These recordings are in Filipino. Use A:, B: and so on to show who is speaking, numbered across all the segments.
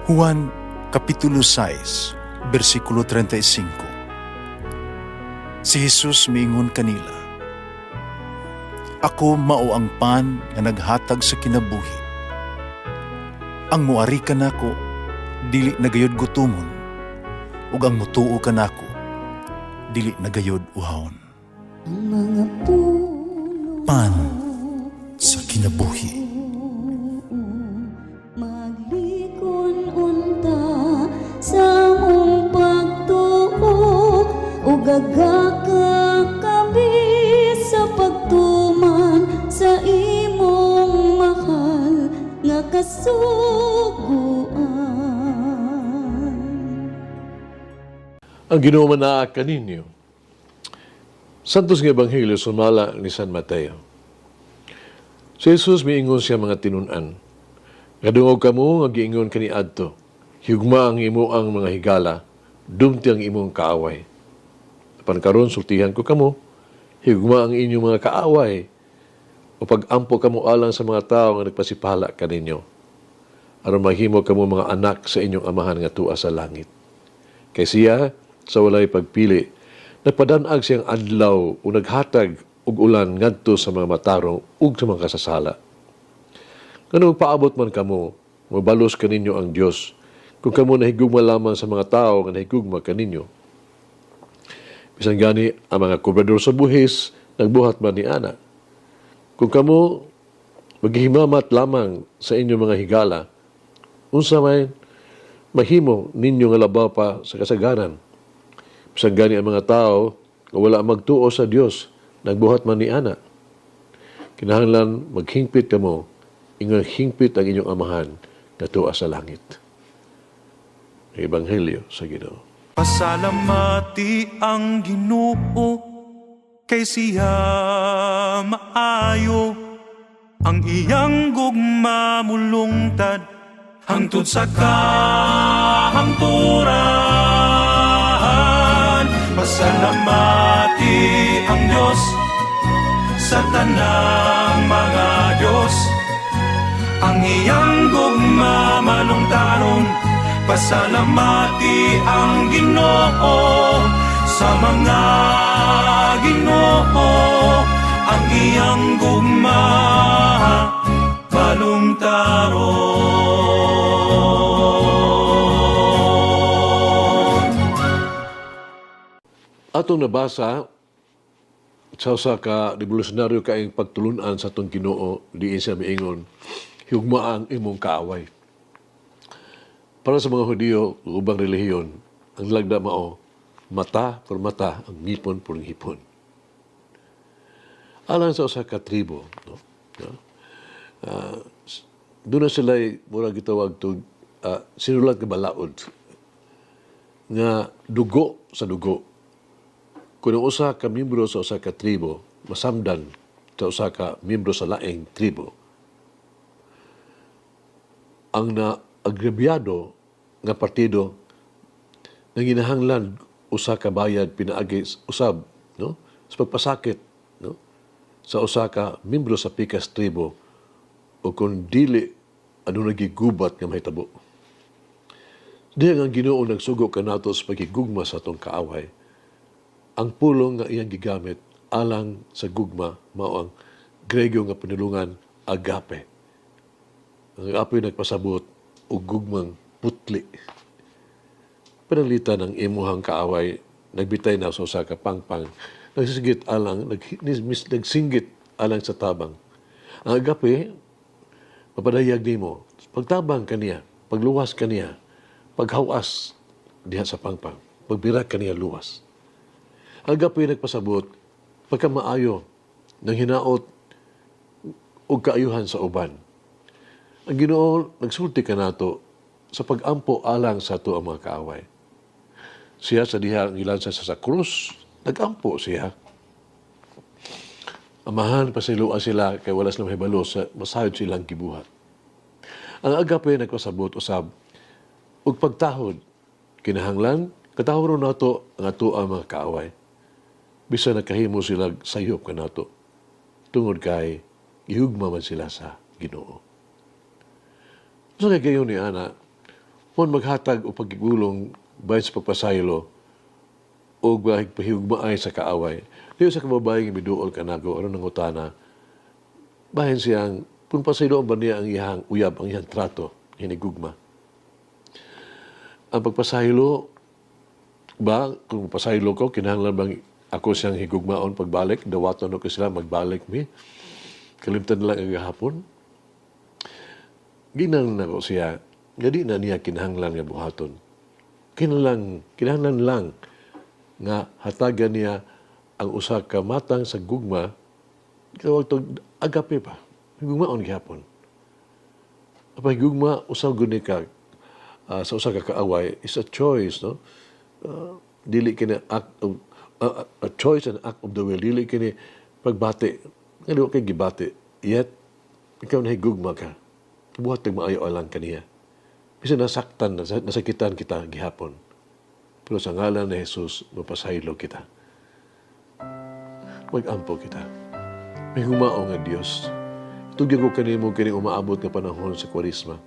A: Juan Kapitulo 6, versikulo 35. Si Jesus miingon kanila, Ako mao ang pan nga naghatag sa kinabuhi. Ang muari kanako dili nagayod gutumon, ug ang mutuo kanako dili nagayod uhawon.
B: Ang mga puno
A: Pan sa kinabuhi.
B: maglikon unta sa mong pagtuo ug gagaka kami sa pagtuman sa imong mahal nga kasuguan.
C: Ang Ginoo man kaninyo. Santos nga Ebanghelyo sumala ni San Mateo. Si Jesus miingon siya mga tinunan. Kadungog kamo nga giingon kaniadto. Higugma ang imo ang mga higala, dumti ang imong kaaway. Apan karon sultihan ko kamo, higugma ang inyong mga kaaway o pag-ampo kamo alang sa mga tao nga nagpasipala kaninyo. Aron mahimo kamo mga anak sa inyong amahan nga tuwa sa langit. Kay siya sa walay pagpili, nagpadanag siyang adlaw o naghatag og ulan ngadto sa mga matarong ug sa mga kasasala. Kung paabot man kamo, mabalos kaninyo ang Dios. Kung kamo nahigugma lamang sa mga tao nga nahigugma kaninyo. Bisan gani ang mga kobrador sa buhis, nagbuhat man ni ana. Kung kamo maghihimamat lamang sa inyong mga higala, unsa may mahimo ninyo nga labaw pa sa kasagaran. Bisan gani ang mga tao nga wala magtuo sa Dios, nagbuhat man ni ana. Kinahanglan maghingpit kamo, ingon hingpit ang inyong amahan na tuwa sa langit. Ebanghelyo sa Ginoo.
D: Pasalamati ang Ginoo kay siya maayo, ang iyang gugma mulungtad hangtod sa kahangturan. Pasalamati ang Diyos sa tanang mga Diyos, ang iyang gugma malungtaron. Pasalamati ang Ginoo sa mga Ginoo, ang iyang gugma malungtaron.
C: Atong nabasa sa usa ka revolusyonaryo kaayong pagtulunan sa atong Ginoo, diin siya miingon, higugma ang imong kaaway. Para sa mga Hudiyo, ubang relihiyon, ang lagda mao, mata por mata, ang ngipon por ngipon. Alang sa usa ka tribo, no? Doon na sila mura gitawag to sinulat nga balaod nga dugo sa dugo. Kung ang usa ka miyembro sa usa ka tribo masamdan sa usa ka miyembro sa laing tribo, ang naagrabyado nga partido nang ginahanglan usa ka bayad pinaagi usab, no, sa pagpasakit, no, sa usa ka miyembro sa pikas tribo o kung dili ano nagigubat nga mahitabo. Diha ang Ginoo nagsugo kanato sa pagigugma sa atong kaaway. Ang pulong nga iyang gigamit alang sa gugma mao ang Grego nga pinulungan agape. Ang agape nagpasabot og gugmang putli. Panalitan ng imuhang kaaway, nagbitay na sa usa ka pangpang, nagsinggit alang sa tabang. Ang agape, mapadayag nimo, pagtabang kaniya, pagluwas kaniya, paghawas diha sa pangpang, pagbirak kaniya luwas. Ang agape nagpasabot, pagkamaayo, ng hinaot o kaayuhan sa uban. Ang Ginoo nagsulti kanato sa pag-ampo alang sa ato ang mga kaaway. Siya sa diha ang ilansa sa krus, nag-ampo siya. Amahan pasiluan sila kay walas na mahibalo sa masayod silang gibuhat. Ang agape nagpasabot usab ug pagtahod kinahanglan katahuro nato ang ato ang mga kaaway. Bisan nakahimo sila sayop kanato tungod kay gihugma man sila sa Ginoo. So kay gayon ni ana, Mon maghatag o pagigulong bayan sa pagpasaylo o pahigugmaay sa kaaway. Diyo sa kababaeng ibiduol ka nago, ano nang utana, bahin siyang, kung pasaylo ba niya ang iyang uyab, ang iyang trato, hinigugma. Ang pagpasaylo, ba, kung pasaylo ko, kinahanglan bang ako siyang higugmaon pagbalik, dawaton ko sila magbalik mi, kalimtan lang ang hapon. Ginang na ko siya, gadi na niya kinahanglan nga buhaton. Kinahanglan lang nga hatagan niya ang usa ka matang sa gugma, kawag to agape pa. Higugmaon gihapon. Apay gugma usaw guni ka sa usa ka kaaway is a choice, no? Dili kini a choice and act of the will. Dili kini pagbati. Nga kay gibati. Yet ikaw na higugma ka. Buhat ng maayo lang kaniya. Kasi nasaktan, nasakitan kita gihapon. Pero sa ngalan ni Jesus, mapasaylo kita. Mag-ampo kita. May humao nga Diyos. Tugyan ko kanimo kini umaabot nga panahon sa Kwaresma.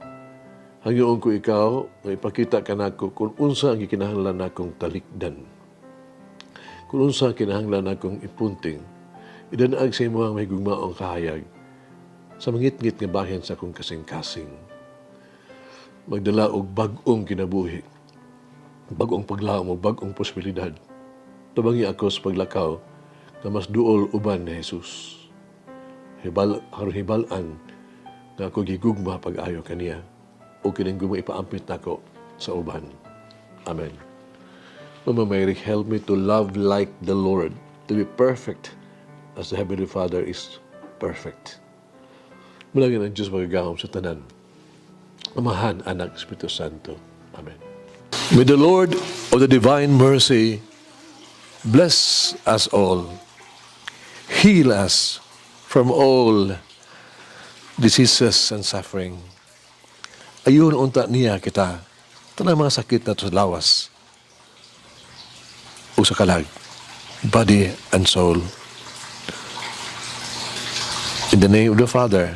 C: Hangyoon ko ikaw, nga ipakita ka nako kung unsa ang gikinahanglan nakong talikdan. Kung unsa ang kinahanglan nakong ipunting, idanaag sa imo ang may gugmaong kahayag sa mangit-ngit nga bahin sa akong kasing-kasing. Magdala og bag-ong kinabuhi, bag-ong paglaom o bag-ong posibilidad. Tabangi ako sa paglakaw na mas duol uban ni Jesus. Hibalan na ako gigugma pag-ayo kaniya o kinangguma ipaampit nako sa uban. Amen. Mama Mary, help me to love like the Lord, to be perfect as the Heavenly Father is perfect. Mulangin ang Diyos magagahom sa tanan. Amahan, Anak, Espiritu Santo. Amen. May the Lord of the divine mercy bless us all, heal us from all diseases and suffering. Ayun unta niya kita, tanang mga sakit na sa lawas o sa kalag, body and soul. In the name of the Father,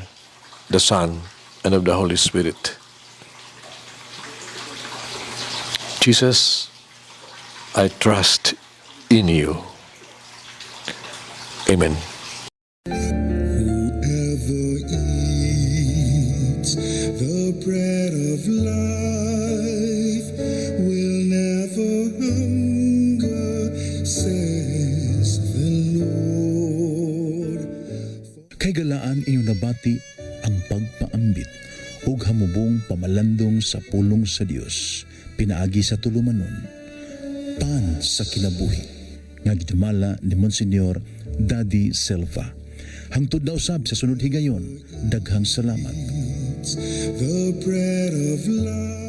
C: the Son, and of the Holy Spirit. Jesus, I trust in you. Amen.
E: Whoever eats the bread of life will never hunger, says the Lord.
F: Kay galaan inyong nabati ang pagpaambit ug hamubong pamalandong sa pulong sa Dios pinaagi sa tulumanon pan sa kinabuhi nga gidumala ni Monsignor Daddy Silva. Hangtod na usab sa sunod higayon, daghang salamat.
E: The bread of life.